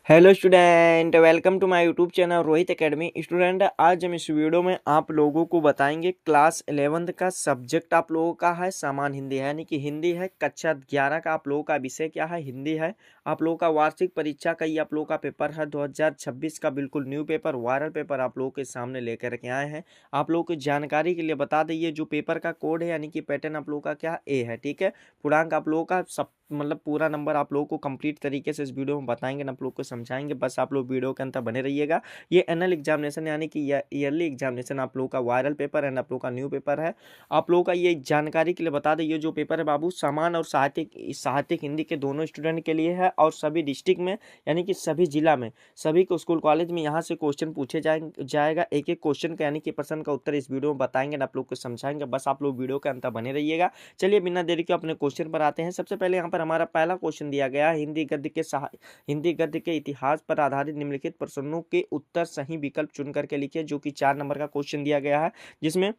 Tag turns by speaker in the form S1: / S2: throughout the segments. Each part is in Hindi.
S1: Hello student, welcome to my YouTube channel Rohit academy. Student, आज हम इस वीडियो में आप लोगों को बताएंगे क्लास 11th का सब्जेक्ट आप लोगों का है सामान्य हिंदी, यानी कि हिंदी है। कक्षा 11 का आप लोगों का विषय क्या है? हिंदी है। आप लोगों का वार्षिक परीक्षा का ये आप लोगों का पेपर है 2026 का, बिल्कुल न्यू पेपर, वायरल पेपर आप लोगों के सामने लेकर के आए हैं। आप लोगों की जानकारी के लिए बता दइए, जो पेपर का कोड है यानी कि पैटर्न आप लोगों का क्या ए है, ठीक है। पूर्णांक आप लोगों का सब मतलब पूरा नंबर आप लोगों को कंप्लीट तरीके से इस वीडियो में बताएंगे ना, आप लोग को समझाएंगे। बस आप लोग वीडियो के अंत तक बने रहिएगा। ये एनुअल एग्जामिनेशन यानी कि ईयरली एग्जामिनेशन आप लोगों का वायरल पेपर है, आप लोगों का न्यू पेपर है। आप लोगों का ये जानकारी के लिए बता दें, ये जो पेपर है बाबू सामान्य और साहित्यिक हिंदी के दोनों स्टूडेंट के लिए है, और सभी डिस्ट्रिक्ट में यानी कि सभी जिला में सभी को स्कूल कॉलेज में यहाँ से क्वेश्चन पूछे जाएगा। एक एक क्वेश्चन का यानी कि प्रश्न का उत्तर इस वीडियो में बताएंगे ना, आप लोग को समझाएंगे। बस आप लोग वीडियो के अंत तक बने रहिएगा। चलिए बिना देरी के अपने क्वेश्चन पर आते हैं। सबसे पहले यहाँ पर हमारा पहला क्वेश्चन दिया गया है, हिंदी गद्य के इतिहास पर आधारित निम्नलिखित प्रश्नों के उत्तर सही विकल्प चुन करके लिखिए, जो कि 4 नंबर का क्वेश्चन दिया गया है। जिसमें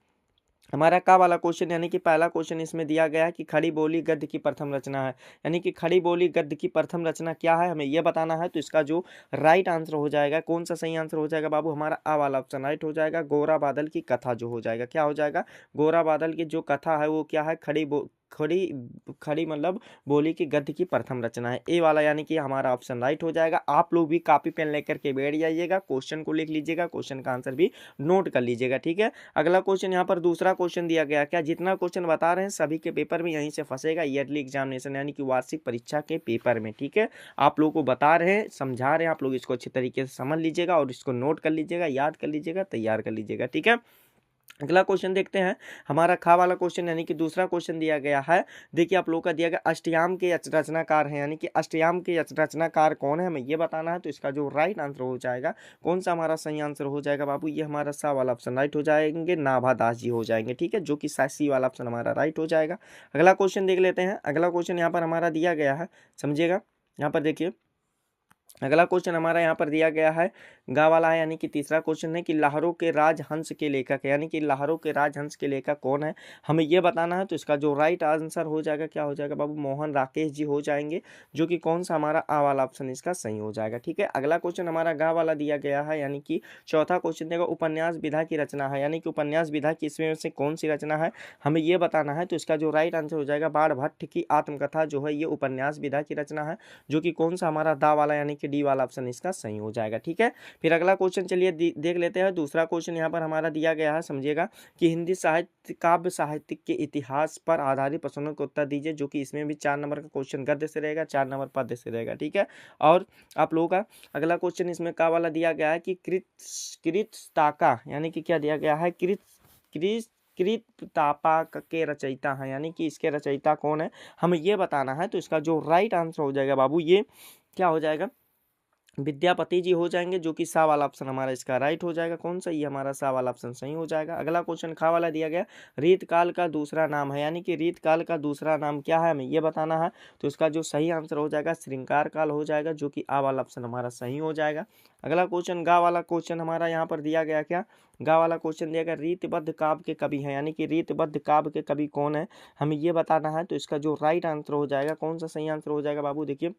S1: हमारा का वाला क्वेश्चन यानी कि पहला क्वेश्चन इसमें दिया गया है कि खड़ी बोली गद्य की प्रथम रचना है, यानी कि खड़ी बोली गद्य की प्रथम रचना क्या है, हमें यह बताना है। तो इसका जो राइट आंसर हो जाएगा, कौन सा सही आंसर हो जाएगा बाबू? हमारा आ वाला ऑप्शन राइट हो जाएगा। गोरा बादल की कथा जो हो जाएगा, क्या हो जाएगा? गोरा बादल की जो कथा है वो क्या है? खड़ी खड़ी मतलब बोली की गद्य की प्रथम रचना है, ए वाला, यानी कि हमारा ऑप्शन राइट हो जाएगा। आप लोग भी कॉपी पेन लेकर के बैठ जाइएगा, क्वेश्चन को लिख लीजिएगा, क्वेश्चन का आंसर भी नोट कर लीजिएगा, ठीक है। अगला क्वेश्चन यहाँ पर दूसरा क्वेश्चन दिया गया, क्या जितना क्वेश्चन बता रहे हैं सभी के पेपर में यहीं से फंसेगा, ईयरली एग्जामिनेशन यानी कि वार्षिक परीक्षा के पेपर में, ठीक है। आप लोगों को बता रहे हैं, समझा रहे हैं, आप लोग इसको अच्छे तरीके से समझ लीजिएगा और इसको नोट कर लीजिएगा, याद कर लीजिएगा, तैयार कर लीजिएगा, ठीक है। अगला क्वेश्चन देखते हैं। हमारा खा वाला क्वेश्चन यानी कि दूसरा क्वेश्चन दिया गया है। देखिए आप लोगों का दिया गया अष्टयाम के रचनाकार है, यानी कि अष्टयाम के रचनाकार कौन है, हमें ये बताना है। तो इसका जो राइट आंसर हो जाएगा, कौन सा हमारा सही आंसर हो जाएगा बाबू? ये हमारा सा वाला ऑप्शन राइट हो जाएंगे, नाभा दास जी हो जाएंगे, ठीक है, जो कि सी वाला ऑप्शन हमारा राइट हो जाएगा। अगला क्वेश्चन देख लेते हैं। अगला क्वेश्चन यहाँ पर हमारा दिया गया है, समझिएगा। यहाँ पर देखिए अगला क्वेश्चन हमारा यहाँ पर दिया गया है, गा वाला है, यानी कि तीसरा क्वेश्चन है कि लहरों के राजहंस के लेखक, यानी कि लहरों के राजहंस के लेखक कौन है, हमें यह बताना है। तो इसका जो राइट आंसर हो जाएगा, क्या हो जाएगा बाबू? मोहन राकेश जी हो जाएंगे, जो कि कौन सा हमारा आ वाला ऑप्शन इसका सही हो जाएगा, ठीक है। अगला क्वेश्चन हमारा गा वाला दिया गया है, यानी कि चौथा क्वेश्चन देगा उपन्यास विधा की रचना है, यानी कि उपन्यास विधा की इसमें से कौन सी रचना है, हमें यह बताना है। तो इसका जो राइट आंसर हो जाएगा, बाण भट्ट की आत्मकथा जो है ये उपन्यास विधा की रचना है, जो कि कौन सा हमारा दा वाला यानी कि डी वाला ऑप्शन इसका सही हो जाएगा, ठीक है। फिर अगला क्वेश्चन चलिए देख लेते हैं। दूसरा क्वेश्चन यहाँ पर हमारा दिया गया है, समझिएगा, कि हिंदी साहित्य काव्य साहित्य के इतिहास पर आधारित प्रश्नों का उत्तर दीजिए, जो कि इसमें भी 4 नंबर का क्वेश्चन गद्य से रहेगा, 4 नंबर पद्य से रहेगा, ठीक है। और आप लोगों का अगला क्वेश्चन इसमें का वाला दिया गया है कि कृताका यानी कि क्या दिया गया है? कृतापा के रचयिता है, यानी कि इसके रचयिता कौन है, हमें ये बताना है। तो इसका जो राइट आंसर हो जाएगा बाबू, ये क्या हो जाएगा? विद्यापति जी हो जाएंगे, जो कि सा वाला ऑप्शन हमारा इसका राइट हो जाएगा। कौन सा? ये हमारा सा वाला ऑप्शन सही हो जाएगा। अगला क्वेश्चन खा वाला दिया गया, रीत काल का दूसरा नाम है, यानी कि रीत काल का दूसरा नाम क्या है, हमें ये बताना है। तो इसका जो सही आंसर हो जाएगा श्रृंगार काल हो जाएगा, जो कि आ वाला ऑप्शन हमारा सही हो जाएगा। अगला क्वेश्चन गा वाला क्वेश्चन हमारा यहाँ पर दिया गया, क्या गा वाला क्वेश्चन दिया गया, रीतबद्ध काव्य के कवि हैं, यानी कि रीतबद्ध काव्य के कवि कौन है, हमें ये बताना है। तो इसका जो राइट आंसर हो जाएगा, कौन सा सही आंसर हो जाएगा बाबू? देखिए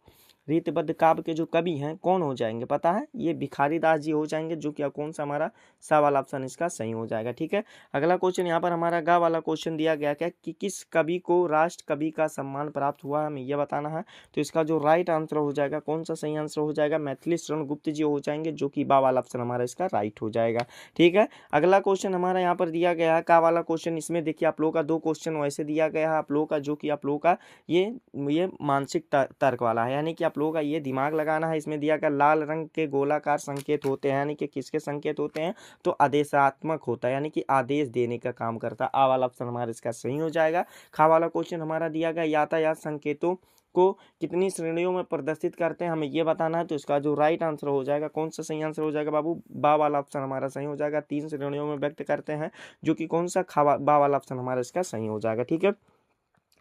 S1: रीतबद्ध काव्य के जो कवि हैं कौन हो जाएंगे पता है? ये भिखारी दास जी हो जाएंगे, जो कि कौन सा हमारा सा वाला ऑप्शन इसका सही हो जाएगा, ठीक है। अगला क्वेश्चन यहाँ पर हमारा गा वाला क्वेश्चन दिया गया, क्या कि किस कवि को राष्ट्र कवि का सम्मान प्राप्त हुआ, हमें यह बताना है। तो इसका जो राइट आंसर हो जाएगा, कौन सा सही आंसर हो जाएगा? मैथिली शरण गुप्त जी हो जाएंगे, जो कि बा वाला ऑप्शन हमारा इसका राइट हो जाएगा, ठीक है। अगला क्वेश्चन हमारा यहाँ पर दिया गया है का वाला क्वेश्चन। इसमें देखिए आप लोगों का 2 क्वेश्चन वैसे दिया गया है आप लोगों का, जो कि आप लोगों का ये मानसिक तर्क वाला है, यानी कि आप लोगों का ये दिमाग लगाना है। इसमें दिया गया लाल रंग के गोलाकार संकेत होते हैं, यानी कि किसके संकेत होते हैं? तो आदेशात्मक होता है, यानी कि आदेश देने का काम करता है। आ वाला ऑप्शन हमारा इसका सही हो जाएगा। खा वाला क्वेश्चन हमारा दिया गया यातायात संकेतों को कितनी श्रेणियों में प्रदर्शित करते हैं, हमें ये बताना है। तो इसका जो राइट आंसर हो जाएगा, कौन सा सही आंसर हो जाएगा बाबू? बा वाला ऑप्शन हमारा सही हो जाएगा। 3 श्रेणियों में व्यक्त करते हैं, जो कि कौन सा बा वाला ऑप्शन हमारा इसका सही हो जाएगा, ठीक है।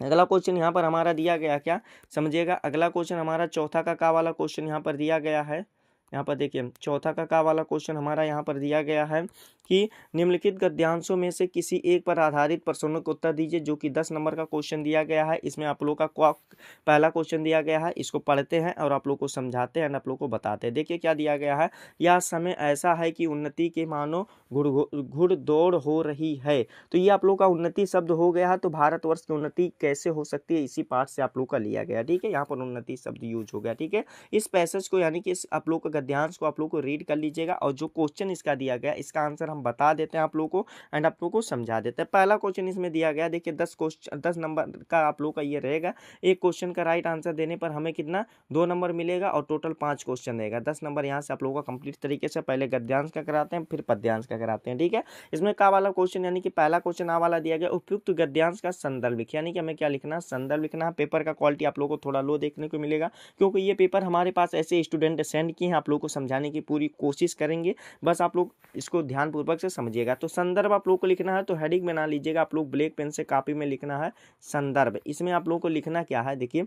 S1: अगला क्वेश्चन यहाँ पर हमारा दिया गया, क्या समझिएगा। अगला क्वेश्चन हमारा चौथा का वाला क्वेश्चन यहाँ पर दिया गया है, यहाँ पर देखिए चौथा का वाला क्वेश्चन हमारा यहाँ पर दिया गया है कि निम्नलिखित गद्यांशों में से किसी एक पर आधारित प्रश्नों का उत्तर दीजिए, जो कि 10 नंबर का क्वेश्चन दिया गया है। इसमें आप लोग का पहला क्वेश्चन दिया गया है, इसको पढ़ते हैं और आप लोग को समझाते हैं, आप लोग को बताते हैं। देखिए क्या दिया गया है, यह समय ऐसा है कि उन्नति के मानो घुड़दौड़ हो रही है। तो ये आप लोग का उन्नति शब्द हो गया है, तो भारतवर्ष की उन्नति कैसे हो सकती है, इसी पाठ से आप लोग का लिया गया। ठीक है, यहाँ पर उन्नति शब्द यूज हो गया। ठीक है, इस पैसेज को यानी कि इस आप लोग का गद्यांश को आप लोग को रीड कर लीजिएगा, और जो क्वेश्चन इसका दिया गया इसका आंसर हम बता देते हैं आप लोग को, एंड आप लोग को समझा देते हैं। पहला क्वेश्चन इसमें दिया गया, देखिए 10 नंबर का आप लोग का ये रहेगा। एक क्वेश्चन का राइट आंसर देने पर हमें कितना 2 नंबर मिलेगा, और टोटल 5 क्वेश्चन रहेगा। 10 नंबर यहाँ से आप लोगों का कंप्लीट तरीके से पहले गद्यांश का कराते हैं, फिर पद्यांश का कराते हैं। ठीक है, इसमें का वाला क्वेश्चन यानी कि पहला क्वेश्चन आ वाला दिया गया, उपयुक्त गद्यांश का संदर्भ लिखिए, यानी कि हमें क्या लिखना है, संदर्भ लिखना है। पेपर का क्वालिटी आप लोगों को थोड़ा लो देखने को मिलेगा, क्योंकि ये पेपर हमारे पास ऐसे स्टूडेंट सेंड किए हैं, आप लोग को समझाने की पूरी कोशिश करेंगे, बस आप लोग इसको ध्यानपूर्वक से समझिएगा। तो संदर्भ आप लोग को लिखना है, तो हेडिंग बना लीजिएगा आप लोग, ब्लैक पेन से कॉपी में लिखना है संदर्भ। इसमें आप लोग को लिखना क्या है, देखिए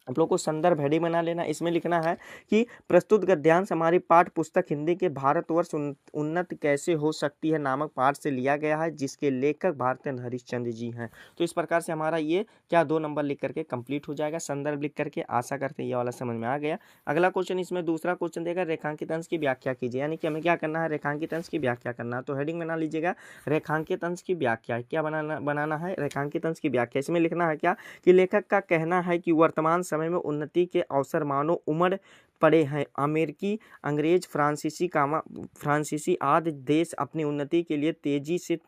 S1: आप लोग को संदर्भ हेडिंग बना लेना। इसमें लिखना है कि प्रस्तुत गद्यांश हमारी पाठ्य पुस्तक हिंदी के भारतवर्ष उन्नत कैसे हो सकती है नामक पाठ से लिया गया है, जिसके लेखक भारतेंद्र हरिश्चंद्र जी हैं। तो इस प्रकार से हमारा ये क्या 2 नंबर लिख करके कंप्लीट हो जाएगा, संदर्भ लिख करके। आशा करते हैं ये वाला समझ में आ गया। अगला क्वेश्चन इसमें दूसरा क्वेश्चन देगा, रेखांकित अंश की व्याख्या कीजिए, यानी कि हमें क्या करना है, रेखांकित अंश की व्याख्या करना है। तो हेडिंग बना लीजिएगा रेखांकित अंश की व्याख्या। क्या बनाना है, रेखांकित अंश की व्याख्या। इसमें लिखना है क्या कि लेखक का कहना है कि वर्तमान समय में उन्नति के अवसर मानो उमड़ पड़े हैं। अमेरिकी, अंग्रेज, फ्रांसीसी आदि देश अपनी उन्नति के लिए तेजी से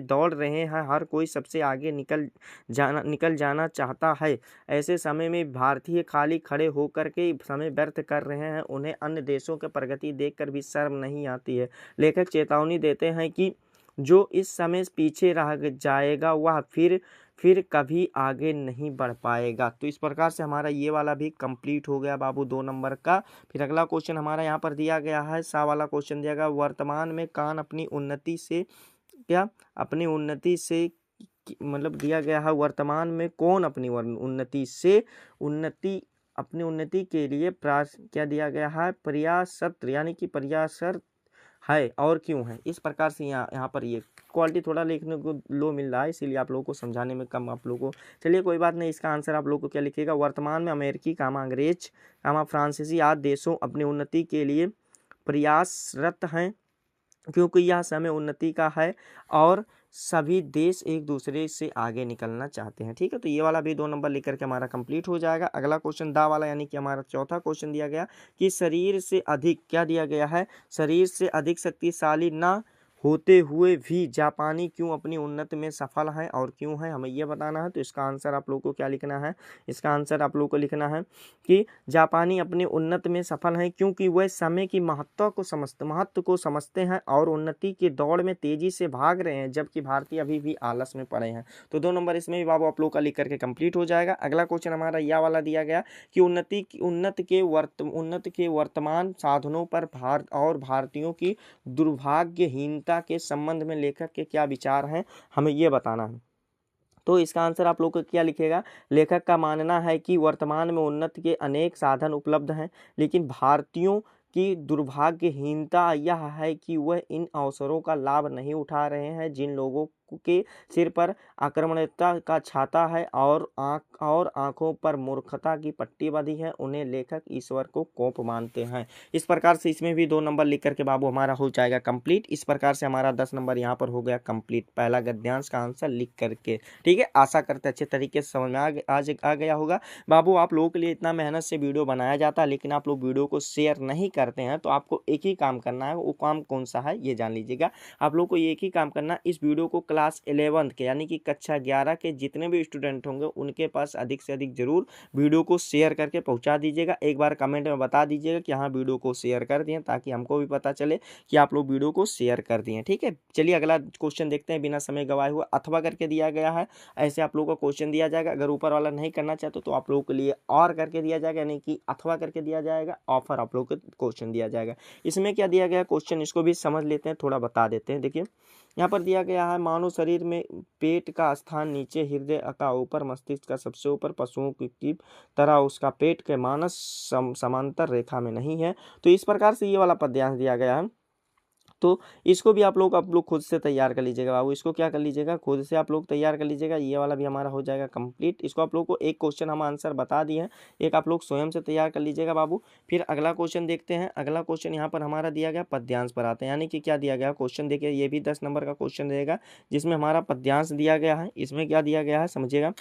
S1: दौड़ रहे हैं। हर कोई सबसे आगे निकल जाना चाहता है। ऐसे समय में भारतीय खाली खड़े होकर के समय व्यर्थ कर रहे हैं। उन्हें अन्य देशों की प्रगति देखकर भी शर्म नहीं आती है। लेखक चेतावनी देते हैं कि जो इस समय पीछे रह जाएगा वह फिर कभी आगे नहीं बढ़ पाएगा। तो इस प्रकार से हमारा ये वाला भी कंप्लीट हो गया बाबू 2 नंबर का। फिर अगला क्वेश्चन हमारा यहाँ पर दिया गया है, सा वाला क्वेश्चन दिया गया, वर्तमान में कौन अपनी उन्नति से मतलब दिया गया है, वर्तमान में कौन अपनी उन्नति के लिए क्या दिया गया है, प्रयासरत, यानी कि प्रयासरत है और क्यों है। इस प्रकार से यहाँ पर ये क्वालिटी थोड़ा लिखने को लो मिल रहा है, इसीलिए आप लोगों को समझाने में कम आप लोगों को। चलिए कोई बात नहीं, इसका आंसर आप लोगों को क्या लिखिएगा, वर्तमान में अमेरिकी, अंग्रेज, फ्रांसीसी आदि देशों अपनी उन्नति के लिए प्रयासरत हैं, क्योंकि यह समय उन्नति का है और सभी देश एक दूसरे से आगे निकलना चाहते हैं। ठीक है, तो ये वाला भी 2 नंबर लिख करके हमारा कंप्लीट हो जाएगा। अगला क्वेश्चन दा वाला, यानी कि हमारा चौथा क्वेश्चन दिया गया कि शरीर से अधिक क्या दिया गया है, शरीर से अधिक शक्तिशाली ना होते हुए भी जापानी क्यों अपनी उन्नति में सफल हैं और क्यों है, हमें यह बताना है। तो इसका आंसर आप लोग को क्या लिखना है, इसका आंसर आप लोग को लिखना है कि जापानी अपनी उन्नति में सफल हैं क्योंकि वह समय की महत्व को समझते हैं और उन्नति की दौड़ में तेजी से भाग रहे हैं, जबकि भारतीय अभी भी आलस में पड़े हैं। तो 2 नंबर इसमें भी बाबू आप लोग का लिख करके कंप्लीट हो जाएगा। अगला क्वेश्चन हमारा यह वाला दिया गया कि उन्नति के वर्तमान साधनों पर भारतीयों की दुर्भाग्यहीनता के संबंध में लेखक के क्या विचार हैं, हमें ये बताना है। तो इसका आंसर आप लोग को क्या लिखेगा, लेखक का मानना है कि वर्तमान में उन्नति के अनेक साधन उपलब्ध हैं, लेकिन भारतीयों की दुर्भाग्यहीनता यह है कि वह इन अवसरों का लाभ नहीं उठा रहे हैं। जिन लोगों के सिर पर आक्रामकता का छाता है और आंखों पर मूर्खता की पट्टी बंधी है, उन्हें लेखक ईश्वर को कोप मानते हैं। इस प्रकार से इसमें भी 2 नंबर लिख करके बाबू हमारा हो जाएगा कंप्लीट। इस प्रकार से हमारा 10 नंबर यहाँ पर हो गया कंप्लीट, पहला गद्यांश का आंसर लिख करके। ठीक है, आशा करते अच्छे तरीके से समझ में आ गया होगा। बाबू आप लोगों के लिए इतना मेहनत से वीडियो बनाया जाता है, लेकिन आप लोग वीडियो को शेयर नहीं करते हैं, तो आपको एक ही काम करना है, वो काम कौन सा है ये जान लीजिएगा। आप लोग को एक ही काम करना, इस वीडियो को क्लास 11 के यानी कि कक्षा 11 के जितने भी स्टूडेंट होंगे उनके पास अधिक से अधिक जरूर वीडियो को शेयर करके पहुंचा दीजिएगा। एक बार कमेंट में बता दीजिएगा कि हाँ वीडियो को शेयर कर दिए, ताकि हमको भी पता चले कि आप लोग वीडियो को शेयर कर दिए। ठीक है, चलिए अगला क्वेश्चन देखते हैं, बिना समय गवाए हुए। अथवा करके दिया गया है, ऐसे आप लोगों को क्वेश्चन दिया जाएगा। अगर ऊपर वाला नहीं करना चाहते तो आप लोगों के लिए और करके दिया जाएगा, यानी कि अथवा करके दिया जाएगा, ऑफर आप लोगों को क्वेश्चन दिया जाएगा। इसमें क्या दिया गया क्वेश्चन, इसको भी समझ लेते हैं, थोड़ा बता देते हैं। देखिए यहाँ पर दिया गया है मानव शरीर में पेट का स्थान नीचे, हृदय का ऊपर, मस्तिष्क का सबसे ऊपर, पशुओं की तरह उसका पेट के मानस समांतर रेखा में नहीं है। तो इस प्रकार से ये वाला पद्यांश दिया गया है। तो इसको भी आप लोग खुद से तैयार कर लीजिएगा बाबू, इसको क्या कर लीजिएगा, खुद से आप लोग तैयार कर लीजिएगा। ये वाला भी हमारा हो जाएगा कंप्लीट। इसको आप लोग को एक क्वेश्चन हम आंसर बता दिए हैं, एक आप लोग स्वयं से तैयार कर लीजिएगा बाबू। फिर अगला क्वेश्चन देखते हैं। अगला क्वेश्चन यहाँ पर हमारा दिया गया पद्यांश पर आते हैं, यानी कि क्या दिया गया क्वेश्चन देखिए, ये भी 10 नंबर का क्वेश्चन रहेगा जिसमें हमारा पद्यांश दिया गया है। इसमें क्या दिया गया है समझिएगा,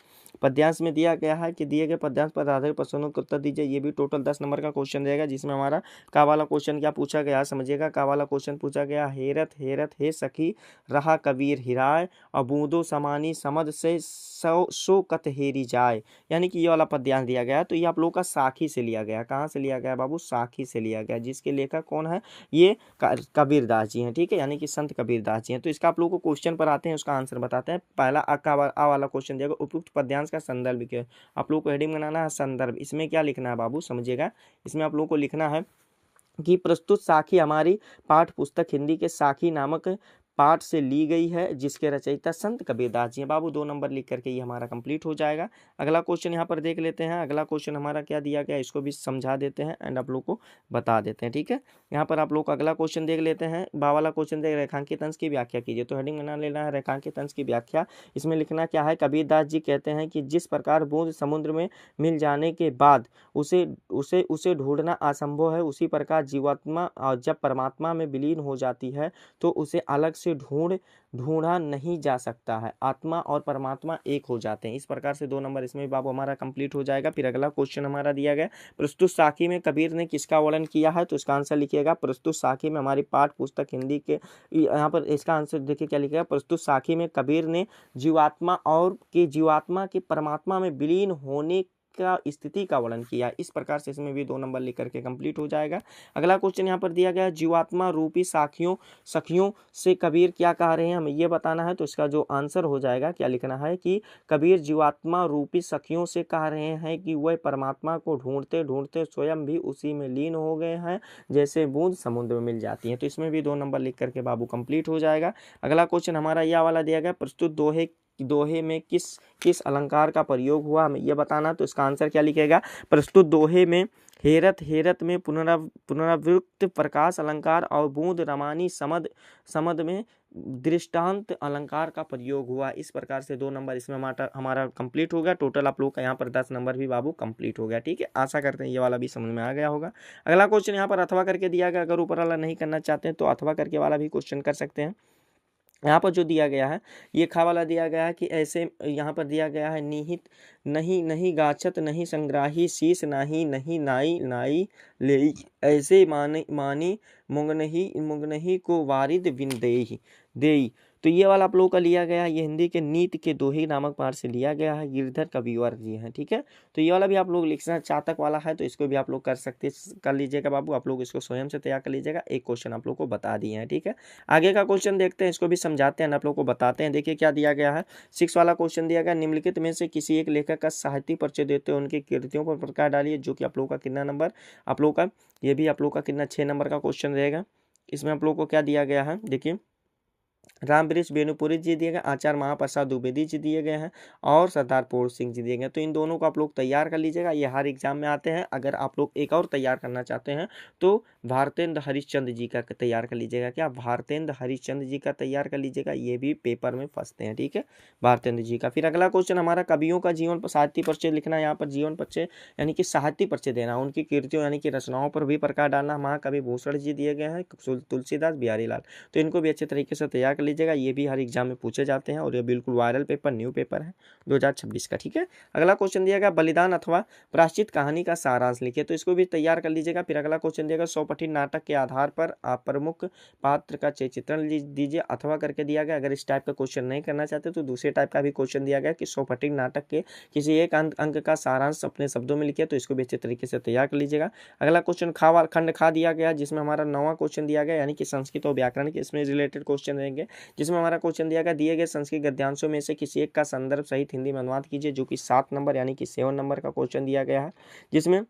S1: पद्यांश में दिया गया है कि दिए गए पद्यांश पर आधारित प्रश्नों के उत्तर दीजिए। ये भी टोटल 10 नंबर का क्वेश्चन रहेगा जिसमें हमारा का वाला क्वेश्चन क्या पूछा गया समझिएगा। का वाला क्वेश्चन पूछा गया, हेरत हेरत हे सखी रहा कबीर हिराय, और बूंदो समानी समझ से सो कत हेरी जाए। यानी कि ये वाला पद्यांश दिया गया है। तो ये आप लोग का साखी से लिया गया। कहाँ से लिया गया बाबू, साखी से लिया गया, जिसके लेखक कौन है, ये कबीर दास जी हैं, ठीक है, यानी कि संत कबीर दास जी हैं। तो इसका आप लोग को क्वेश्चन पर आते हैं, उसका आंसर बताते हैं। पहला आ वाला क्वेश्चन दिया गया, उपयुक्त पद्यांश का संदर्भ क्या है। आप लोग को हेडिंग बनाना है संदर्भ। इसमें क्या लिखना है बाबू समझिएगा, इसमें आप लोग को लिखना है कि प्रस्तुत साखी हमारी पाठ्य पुस्तक हिंदी के साखी नामक पाठ से ली गई है, जिसके रचयिता संत कबीरदास जी हैं। बाबू 2 नंबर लिख करके ये हमारा कंप्लीट हो जाएगा। अगला क्वेश्चन यहाँ पर देख लेते हैं। अगला क्वेश्चन हमारा क्या दिया गया, इसको भी समझा देते हैं एंड आप लोग को बता देते हैं, ठीक है। यहाँ पर आप लोग अगला क्वेश्चन देख लेते हैं। बा वाला क्वेश्चन देख, रेखांकित अंश की व्याख्या कीजिए। तो हेडिंग बना लेना है रेखांकित अंश की व्याख्या। इसमें लिखना क्या है, कबीरदास जी कहते हैं कि जिस प्रकार बूंद समुद्र में मिल जाने के बाद उसे उसे उसे ढूंढना असंभव है, उसी प्रकार जीवात्मा जब परमात्मा में विलीन हो जाती है तो उसे अलग से ढूंढा नहीं जा सकता है। आत्मा और परमात्मा एक हो जाते हैं। इस प्रकार से 2 नंबर इसमें बाबू हमारा कंप्लीट हो जाएगा। फिर अगला क्वेश्चन हमारा दिया गया, प्रस्तुत साखी में कबीर ने किसका वर्णन किया है। तो इसका आंसर लिखिएगा, प्रस्तुत साखी में हमारी पाठ पुस्तक हिंदी के यहाँ पर इसका आंसर देखिए क्या लिखेगा, प्रस्तुत साखी में कबीर ने जीवात्मा के परमात्मा में विलीन होने का स्थिति का वर्णन किया। इस प्रकार से इसमें भी 2 नंबर लिख करके कंप्लीट हो जाएगा। अगला क्वेश्चन यहाँ पर दिया गया, जीवात्मा रूपी सखियों से कबीर क्या कह रहे हैं, हमें ये बताना है। तो इसका जो आंसर हो जाएगा क्या लिखना है कि कबीर जीवात्मा रूपी सखियों से कह रहे हैं कि वह परमात्मा को ढूंढते ढूंढते स्वयं भी उसी में लीन हो गए हैं, जैसे बूंद समुद्र में मिल जाती है। तो इसमें भी 2 नंबर लिख करके बाबू कंप्लीट हो जाएगा। अगला क्वेश्चन हमारा यह वाला दिया गया, प्रस्तुत दोहे में किस अलंकार का प्रयोग हुआ, हमें यह बताना। तो इसका आंसर क्या लिखेगा, प्रस्तुत दोहे में हेरत में पुनरावृत्त प्रकाश अलंकार और बूंद रमानी समद में दृष्टांत अलंकार का प्रयोग हुआ। इस प्रकार से 2 नंबर इसमें हमारा कंप्लीट हो गया। टोटल आप लोग का यहाँ पर 10 नंबर भी बाबू कंप्लीट हो गया, ठीक है। आशा करते हैं ये वाला भी समझ में आ गया होगा। अगला क्वेश्चन यहाँ पर अथवा करके दिया गया। अगर ऊपर वाला नहीं करना चाहते हैं तो अथवा करके वाला भी क्वेश्चन कर सकते हैं। यहाँ पर जो दिया गया है, ये खा वाला दिया गया है कि ऐसे यहाँ पर दिया गया है, निहित नहीं गाछत नहीं संग्राही शीश नाही नाई ले, ऐसे मानी मुंगनही को वारिद बिन देई। तो ये वाला आप लोगों का लिया गया है, ये हिंदी के नीति के दोहे नामक पाठ से लिया गया है, गिरधर कविवर जी हैं, ठीक है। तो ये वाला भी आप लोग लिखना, चातक वाला है तो इसको भी आप लोग कर लीजिएगा बाबू। आप लोग इसको स्वयं से तैयार कर लीजिएगा। एक क्वेश्चन आप लोग को बता दिए हैं, ठीक है। आगे का क्वेश्चन देखते हैं, इसको भी समझाते हैं, आप लोग को बताते हैं। देखिए क्या दिया गया है, 6 वाला क्वेश्चन दिया गया, निम्नलिखित में से किसी एक लेखक का साहित्य परिचय देते हैं, उनकी कृतियों पर प्रकाश डालिए। जो कि आप लोग का कितना नंबर, आप लोग का ये भी आप लोग का कितना 6 नंबर का क्वेश्चन रहेगा। इसमें आप लोग को क्या दिया गया है, देखिए रामवृक्ष बेनुपुरी जी दिए गए, आचार्य महाप्रसाद द्विवेदी जी दिए गए हैं और सरदार पूर्ण सिंह जी दिए गए। तो इन दोनों को आप लोग तैयार कर लीजिएगा, ये हर एग्जाम में आते हैं। अगर आप लोग एक और तैयार करना चाहते हैं तो भारतेंद्र हरिश्चंद्र जी का तैयार कर लीजिएगा। क्या, भारतेंद्र हरिश्चंद्र जी का तैयार कर लीजिएगा, ये भी पेपर में फंसते हैं, ठीक है, भारतेंद्र जी का। फिर अगला क्वेश्चन हमारा, कवियों का जीवन साहित्य परिचय लिखना है। यहाँ पर जीवन परिचय यानी कि साहित्य परिचय देना, उनकी कृतियों यानी कि रचनाओं पर भी प्रकाश डालना। महाकवि भूषण जी दिए गए हैं, तुलसीदास, बिहारी लाल। तो इनको भी अच्छे तरीके से तैयार कर लीजिएगा, ये भी हर एग्जाम में पूछे जाते हैं और ये बिल्कुल वायरल पेपर, न्यू पेपर है 2026 का, ठीक है। अगला क्वेश्चन दिया गया, बलिदान अथवा प्रायश्चित कहानी का सारांश लिखिए। तो इसको भी तैयार कर लीजिएगा। फिर अगला क्वेश्चन दिया गया, 100 पठित नाटक के आधार पर आप प्रमुख पात्र का चित्रण दीजिए, अथवा करके दिया गया। अगर इस टाइप का क्वेश्चन नहीं करना चाहते तो दूसरे टाइप का भी क्वेश्चन दिया गया कि 100 पठित नाटक के किसी एक अंक का सारांश अपने शब्दों में लिखिए। तो इसको भी अच्छे तरीके से तैयार कर लीजिएगा। अगला क्वेश्चन खंड खा दिया गया, जिसमें हमारा 9वां क्वेश्चन दिया गया, यानी कि संस्कृत और व्याकरण के इसमें रिलेटेड क्वेश्चन रहेंगे। जिसमें हमारा क्वेश्चन दिया गया, दिए गए संस्कृत गद्यांशों में से किसी एक का संदर्भ सहित हिंदी में अनुवाद कीजिए, जो कि 7 नंबर यानी कि 7 नंबर का क्वेश्चन दिया गया है। जिसमें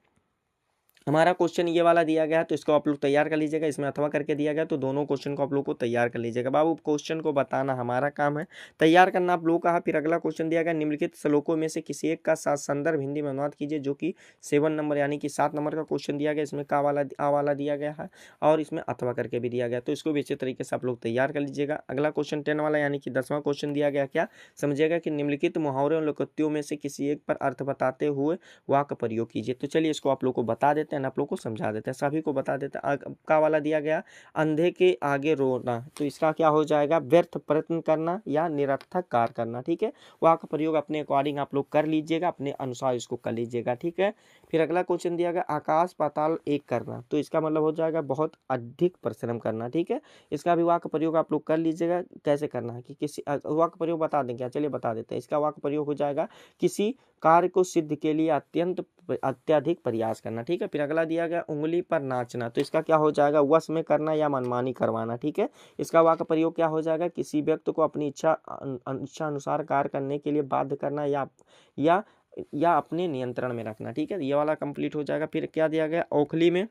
S1: हमारा क्वेश्चन ये वाला दिया गया है तो इसको आप लोग तैयार कर लीजिएगा। इसमें अथवा करके दिया गया तो दोनों क्वेश्चन को आप लोग को तैयार कर लीजिएगा। बाबू क्वेश्चन को बताना हमारा काम है, तैयार करना आप लोग का है। फिर अगला क्वेश्चन दिया गया, निम्नलिखित श्लोकों में से किसी एक का संदर्भ हिंदी में अनुवाद कीजिए, जो कि 7 नंबर यानी कि 7 नंबर का क्वेश्चन दिया गया। इसमें का वाला आ वाला दिया गया है और इसमें अथवा करके भी दिया गया, तो इसको भी अच्छे तरीके से आप लोग तैयार कर लीजिएगा। अगला क्वेश्चन 10 वाला यानी कि 10वां क्वेश्चन दिया गया, क्या समझिएगा कि निम्नलिखित मुहावरे और लोकोक्तियों में से किसी एक पर अर्थ बताते हुए वाक्य प्रयोग कीजिए। तो चलिए इसको आप लोग को बता देते हैं, आप लोग को समझा देते हैं, सभी को बता देते हैं। का वाला दिया गया, अंधे के आगे रोना, तो इसका क्या हो जाएगा, व्यर्थ प्रयत्न करना या निरर्थक कार्य करना। ठीक है, वाक्य प्रयोग अपने अकॉर्डिंग आप लोग कर लीजिएगा, अपने अनुसार इसको कर लीजिएगा। ठीक है, फिर अगला क्वेश्चन दिया गया, आकाश पाताल एक करना, तो इसका मतलब हो जाएगा बहुत अधिक परिश्रम करना। ठीक है, इसका भी वाक्य प्रयोग आप लोग कर लीजिएगा, कैसे करना है कि किसी वाक्य प्रयोग बता दें क्या, चलिए बता देते हैं। इसका वाक्य प्रयोग हो जाएगा, किसी कार्य को सिद्ध के लिए अत्यधिक प्रयास करना। ठीक है, फिर अगला दिया गया, उंगली पर नाचना, तो इसका क्या हो जाएगा, वश में करना या मनमानी करवाना। ठीक है, इसका वाक्य प्रयोग क्या हो जाएगा, किसी व्यक्ति को अपनी इच्छा अनुसार कार्य करने के लिए बाध्य करना या या अपने नियंत्रण में रखना। ठीक है, ये वाला कंप्लीट हो जाएगा। फिर क्या दिया गया, ओखली में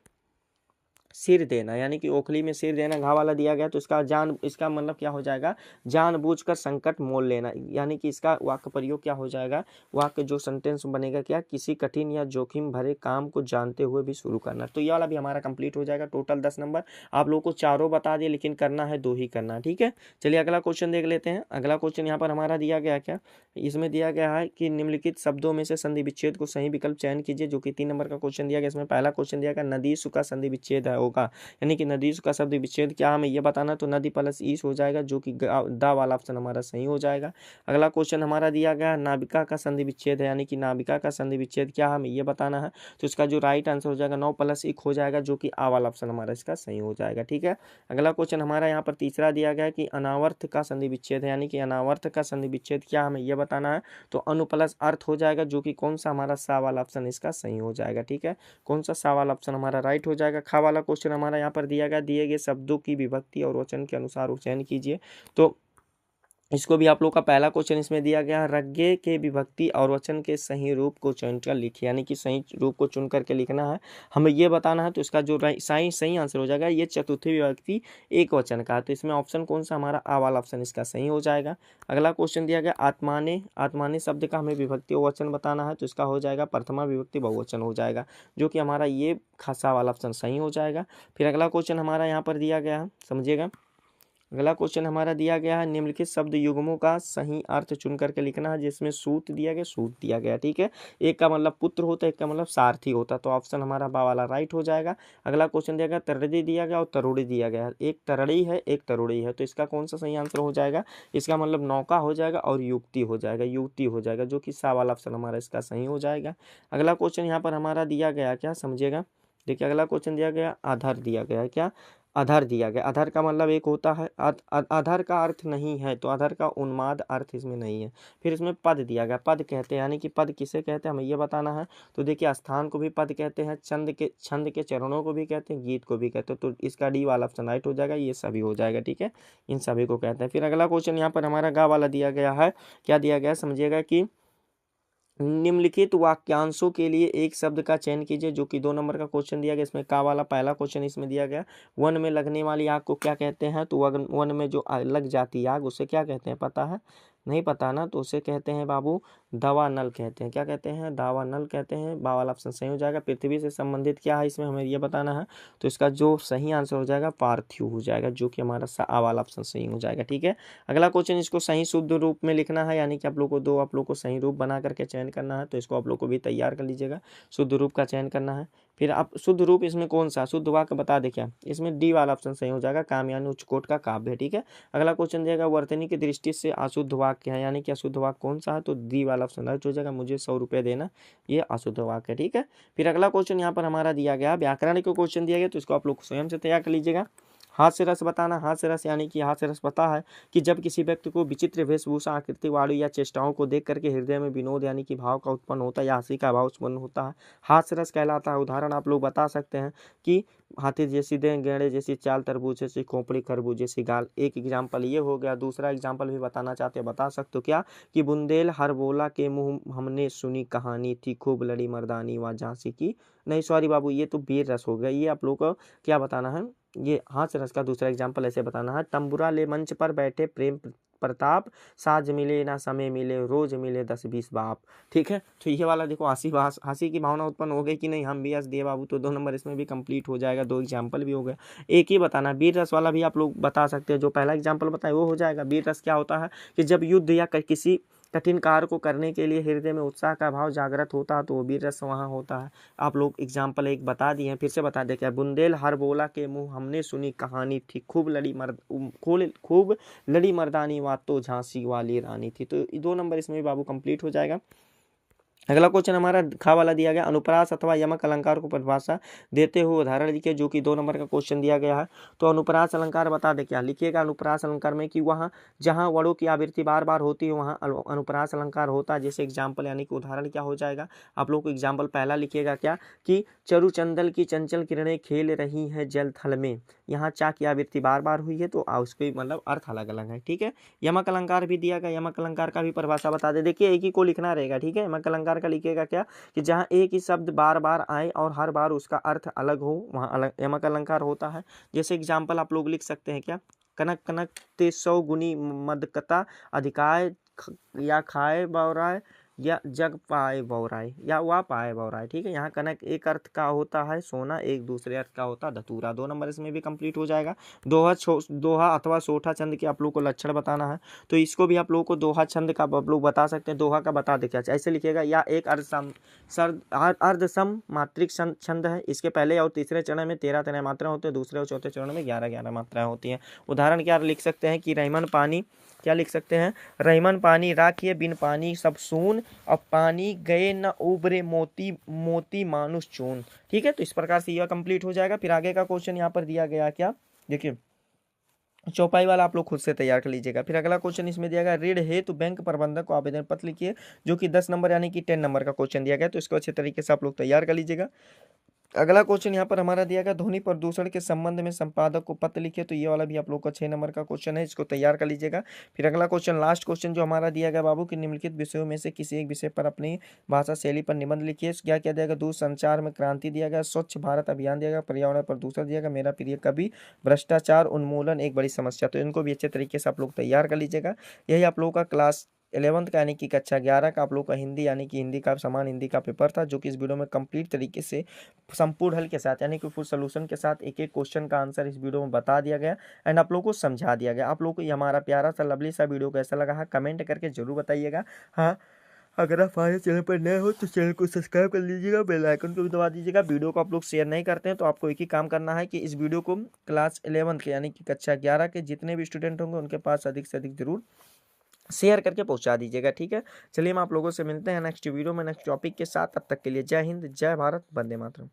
S1: सिर देना, यानी कि ओखली में सिर देना घा वाला दिया गया, तो इसका मतलब क्या हो जाएगा, जानबूझकर संकट मोल लेना, यानी कि इसका वाक्य प्रयोग क्या हो जाएगा, वाक्य जो सेंटेंस बनेगा क्या, किसी कठिन या जोखिम भरे काम को जानते हुए भी शुरू करना। तो ये वाला भी हमारा कंप्लीट हो जाएगा। टोटल 10 नंबर आप लोगों को चारों बता दिए, लेकिन करना है 2 ही करना। ठीक है, चलिए अगला क्वेश्चन देख लेते हैं। अगला क्वेश्चन यहाँ पर हमारा दिया गया, क्या इसमें दिया गया है कि निम्नलिखित शब्दों में से संधि विच्छेद को सही विकल्प चयन कीजिए, जो कि 3 नंबर का क्वेश्चन दिया गया। इसमें पहला क्वेश्चन दिया गया, नदी सुखा संधि विच्छेद है होगा, यानी कि नदी का शब्द विच्छेद क्या हमें ये बताना, तो नदी प्लस ईश हो जाएगा, जो कि दा वाला ऑप्शन हमारा सही हो जाएगा। अगला क्वेश्चन हमारा दिया गया, नाविका का संधि विच्छेद है, यानी कि नाविका का संधि विच्छेद क्या हमें ये बताना है, तो इसका जो राइट आंसर हो जाएगा 9 प्लस 1 हो जाएगा, जो कि आ वाला ऑप्शन हमारा इसका सही हो जाएगा। ठीक है, अगला क्वेश्चन हमारा यहाँ पर तीसरा दिया गया कि अनावर्त का संधि विच्छेद है, यानी कि अनावर्त का संधि विच्छेद क्या हमें ये बताना है, तो अनु प्लस अर्थ हो जाएगा, जो कि कौन सा हमारा सा वाला ऑप्शन इसका सही हो जाएगा। ठीक है, कौन सा सा वाला ऑप्शन हमारा राइट हो जाएगा। खा वाला क्वेश्चन हमारा यहाँ पर दिया गया, दिए गए शब्दों की विभक्ति और वचन के अनुसार चयन कीजिए, तो इसको भी आप लोग का पहला क्वेश्चन इसमें दिया गया है, रज्ञे के विभक्ति और वचन के सही रूप को चुन कर लिखिए, यानी कि सही रूप को चुन करके लिखना है, हमें ये बताना है। तो इसका जो सही आंसर हो जाएगा, ये चतुर्थी विभक्ति एक वचन का है, तो इसमें ऑप्शन कौन सा हमारा आ वाला ऑप्शन इसका सही हो जाएगा। अगला क्वेश्चन दिया गया, आत्माने शब्द का हमें विभक्ति और वचन बताना है, तो इसका हो जाएगा प्रथमा विभक्ति बहुवचन हो जाएगा, जो कि हमारा ये खासा वाला ऑप्शन सही हो जाएगा। फिर अगला क्वेश्चन हमारा यहाँ पर दिया गया है, समझिएगा। अगला क्वेश्चन हमारा दिया गया है, निम्नलिखित शब्द युग्मों का सही अर्थ चुन करके लिखना है, जिसमें सूत दिया गया, सूत दिया गया। ठीक है, एक का मतलब पुत्र होता है, एक का मतलब सारथी होता है, तो ऑप्शन हमारा बा वाला राइट हो जाएगा। अगला क्वेश्चन दिया गया, तरड़ी दिया गया और तरुड़ी दिया गया है, एक तरड़ी है एक तरुड़ी है, तो इसका कौन सा सही आंसर हो जाएगा, इसका मतलब नौका हो जाएगा और युक्ति हो जाएगा, जो कि सा वाला ऑप्शन हमारा इसका सही हो जाएगा। अगला क्वेश्चन यहाँ पर हमारा दिया गया, क्या समझिएगा, देखिए अगला क्वेश्चन दिया गया, आधार दिया गया है, क्या आधार दिया गया, आधार का मतलब एक होता है, आधार का अर्थ नहीं है, तो आधार का उन्माद अर्थ इसमें नहीं है। फिर इसमें पद दिया गया, पद कहते हैं, यानी कि पद किसे कहते हैं हमें ये बताना है, तो देखिए स्थान को भी पद कहते हैं, छंद के चरणों को भी कहते हैं, गीत को भी कहते हैं, तो इसका डी वाला ऑप्शन राइट हो जाएगा, ये सभी हो जाएगा। ठीक है, इन सभी को कहते हैं। फिर अगला क्वेश्चन यहाँ पर हमारा गा वाला दिया गया है, क्या दिया गया समझिएगा कि निम्नलिखित वाक्यांशों के लिए एक शब्द का चयन कीजिए, जो कि 2 नंबर का क्वेश्चन दिया गया। इसमें का वाला पहला क्वेश्चन इसमें दिया गया, वन में लगने वाली आग को क्या कहते हैं, तो वन में जो लग जाती है आग उसे क्या कहते हैं, पता है, नहीं पता ना, तो उसे कहते हैं बाबू दावा नल कहते हैं, क्या कहते हैं, दावा नल कहते हैं, बा वाला ऑप्शन सही हो जाएगा। पृथ्वी से संबंधित क्या है इसमें हमें ये बताना है, तो इसका जो सही आंसर हो जाएगा पार्थिव हो जाएगा, जो कि हमारा आ वाला ऑप्शन सही हो जाएगा। ठीक है, अगला क्वेश्चन, इसको सही शुद्ध रूप में लिखना है, यानी कि आप लोग को सही रूप बना करके चयन करना है, तो इसको आप लोग को भी तैयार कर लीजिएगा, शुद्ध रूप का चयन करना है। फिर आप शुद्ध रूप इसमें कौन सा शुद्ध वाक्य बता दे, क्या इसमें डी वाला ऑप्शन सही हो जाएगा, काम यानी उच्चकोट का काव्य। ठीक है, अगला क्वेश्चन दिएगा, वर्तनी की दृष्टि से अशुद्ध वाक्य है, यानी कि अशुद्ध वाक्य कौन सा है, तो डी वाला ऑप्शन राइट हो जाएगा, मुझे 100 रुपये देना, ये अशुद्ध वाक्य है। ठीक है, फिर अगला क्वेश्चन यहाँ पर हमारा दिया गया, व्याकरण के क्वेश्चन दिया गया, तो इसको आप लोग स्वयं से तैयार कर लीजिएगा। हास्य रस बताना, हास्य रस यानी कि हास्य रस पता है कि जब किसी व्यक्ति को विचित्र वेशभूषा, आकृति वाली या चेष्टाओं को देख करके हृदय में विनोद यानी कि भाव का उत्पन्न होता है या हंसी का भाव उत्पन्न होता है, हास्य रस कहलाता है। उदाहरण आप लोग बता सकते हैं कि हाथी जैसी देह, गेंडे जैसी चाल, तरबूज जैसी खोपड़ी, खरबूज जैसी गाल। एक एग्जाम्पल ये हो गया। दूसरा एग्जाम्पल भी बताना चाहते हैं, बता सकते हो क्या कि बुंदेल हर बोला के मुँह हमने सुनी कहानी थी, खूब लड़ी मर्दानी वहाँ झांसी की। नहीं सॉरी बाबू, ये तो वीर रस हो गया। ये आप लोग को क्या बताना है, ये हास्य रस का दूसरा एग्जाम्पल ऐसे बताना है। तंबुरा ले मंच पर बैठे प्रेम प्रताप, साज मिले ना समय मिले, रोज मिले 10-20 बाप। ठीक है, तो ये वाला देखो हंसी की भावना उत्पन्न हो गई कि नहीं, हम भी हंस दिए बाबू, तो 2 नंबर इसमें भी कंप्लीट हो जाएगा। 2 एग्जाम्पल भी हो गया। एक ही बताना, वीर रस वाला भी आप लोग बता सकते हैं। जो पहला एग्जाम्पल बताए वो हो जाएगा। वीर रस क्या होता है कि जब युद्ध या किसी कठिन कार्य को करने के लिए हृदय में उत्साह का भाव जागृत होता है, तो वो वीर रस वहाँ होता है। आप लोग एग्जाम्पल एक बता दिए हैं, फिर से बता दे क्या, बुंदेल हर बोला के मुँह हमने सुनी कहानी थी, खूब लड़ी मर्दानी बात तो झांसी वाली रानी थी। तो 2 नंबर इसमें भी बाबू कंप्लीट हो जाएगा। अगला क्वेश्चन हमारा खा वाला दिया गया, अनुप्रास अथवा यमक अलंकार को परिभाषा देते हुए उदाहरण लिखिए, जो कि 2 नंबर का क्वेश्चन दिया गया है। तो अनुप्रास अलंकार बता दे क्या लिखिएगा अनुप्रास अलंकार में कि वहाँ जहाँ वड़ों की आवृत्ति बार बार होती है वहाँ अनुप्रास अलंकार होता है। जैसे एग्जाम्पल यानी कि उदाहरण क्या हो जाएगा, आप लोग को एग्जाम्पल पहला लिखिएगा क्या कि चरु चंदल की चंचल किरणें खेल रही हैं जल थल में, यहाँ चा की आवृत्ति बार बार हुई है, तो उसके मतलब अर्थ अलग अलग है। ठीक है, यमक अलंकार भी दिया गया, यमक अलंकार का भी परिभाषा बता दे। देखिए एक ही को लिखना रहेगा। ठीक है, यमक अलंकार का लिखिएगा क्या कि जहाँ एक ही शब्द बार बार आए और हर बार उसका अर्थ अलग हो, वहाँ अलग यमक अलंकार होता है। जैसे एग्जाम्पल आप लोग लिख सकते हैं क्या, कनक कनक ते 100 गुनी मदकता, अधिकाय या खाए बौराय या जग पाए बौराय या वा पाए बौराय। ठीक है, यहाँ कनक एक अर्थ का होता है सोना, एक दूसरे अर्थ का होता है धतूरा। 2 नंबर इसमें भी कंप्लीट हो जाएगा। दोहा अथवा सोठा छंद के आप लोग को लक्षण बताना है, तो इसको भी आप लोगों को दोहा छंद का आप लोग बता सकते हैं। दोहा का बता दे क्या, ऐसे लिखिएगा, या एक अर्धसम मात्रिक छंद है। इसके पहले और तीसरे चरण में 13 मात्राएं होती है, दूसरे और चौथे चरण में 11 मात्राएं होती हैं। उदाहरण क्या लिख सकते हैं कि रहीमन पानी, क्या लिख सकते हैं, रहीमन पानी राखिए बिन पानी सब सून, अब पानी गए न उबरे मोती मोती मानुष चून। ठीक है, तो इस प्रकार से यह कंप्लीट हो जाएगा। फिर आगे का क्वेश्चन यहाँ पर दिया गया क्या, देखिए चौपाई वाला आप लोग खुद से तैयार कर लीजिएगा। फिर अगला क्वेश्चन इसमें दिया गया, ऋण हेतु बैंक प्रबंधक को आवेदन पत्र लिखिए, जो कि 10 नंबर यानी कि 10 नंबर का क्वेश्चन दिया गया, तो इसको अच्छे तरीके से आप लोग तैयार कर लीजिएगा। अगला क्वेश्चन यहाँ पर हमारा दिया गया, ध्वनि प्रदूषण के संबंध में संपादक को पत्र लिखिए, तो ये वाला भी आप लोग का 6 नंबर का क्वेश्चन है, इसको तैयार कर लीजिएगा। फिर अगला क्वेश्चन लास्ट क्वेश्चन जो हमारा दिया गया बाबू कि निम्नलिखित विषयों में से किसी एक विषय पर अपनी भाषा शैली पर निबंध लिखिए। क्या क्या दिया गया, दूरसंचार में क्रांति दिया गया, स्वच्छ भारत अभियान दिया गया, पर्यावरण प्रदूषण दिया गया, मेरा प्रिय कवि, भ्रष्टाचार उन्मूलन एक बड़ी समस्या। तो इनको भी अच्छे तरीके से आप लोग तैयार कर लीजिएगा। यही आप लोगों का क्लास 11th का यानी कि कक्षा 11 का आप लोग का हिंदी यानी कि हिंदी का समान हिंदी का पेपर था, जो कि इस वीडियो में कंप्लीट तरीके से संपूर्ण हल के साथ यानी कि फुल सोल्यूशन के साथ एक एक क्वेश्चन का आंसर इस वीडियो में बता दिया गया एंड आप लोगों को समझा दिया गया। आप लोगों को ये हमारा प्यारा सा लवली सा वीडियो कैसा लगा है कमेंट करके जरूर बताइएगा। हाँ, अगर आप हमारे चैनल पर नए हो तो चैनल को सब्सक्राइब कर लीजिएगा, बेल आइकन को भी दबा दीजिएगा। वीडियो को आप लोग शेयर नहीं करते हैं तो आपको एक ही काम करना है कि इस वीडियो को क्लास 11 के यानी कि कक्षा 11 के जितने भी स्टूडेंट होंगे उनके पास अधिक से अधिक जरूर शेयर करके पहुंचा दीजिएगा। ठीक है, चलिए हम आप लोगों से मिलते हैं नेक्स्ट वीडियो में नेक्स्ट टॉपिक के साथ। तब तक के लिए जय हिंद, जय भारत, वंदे मातरम।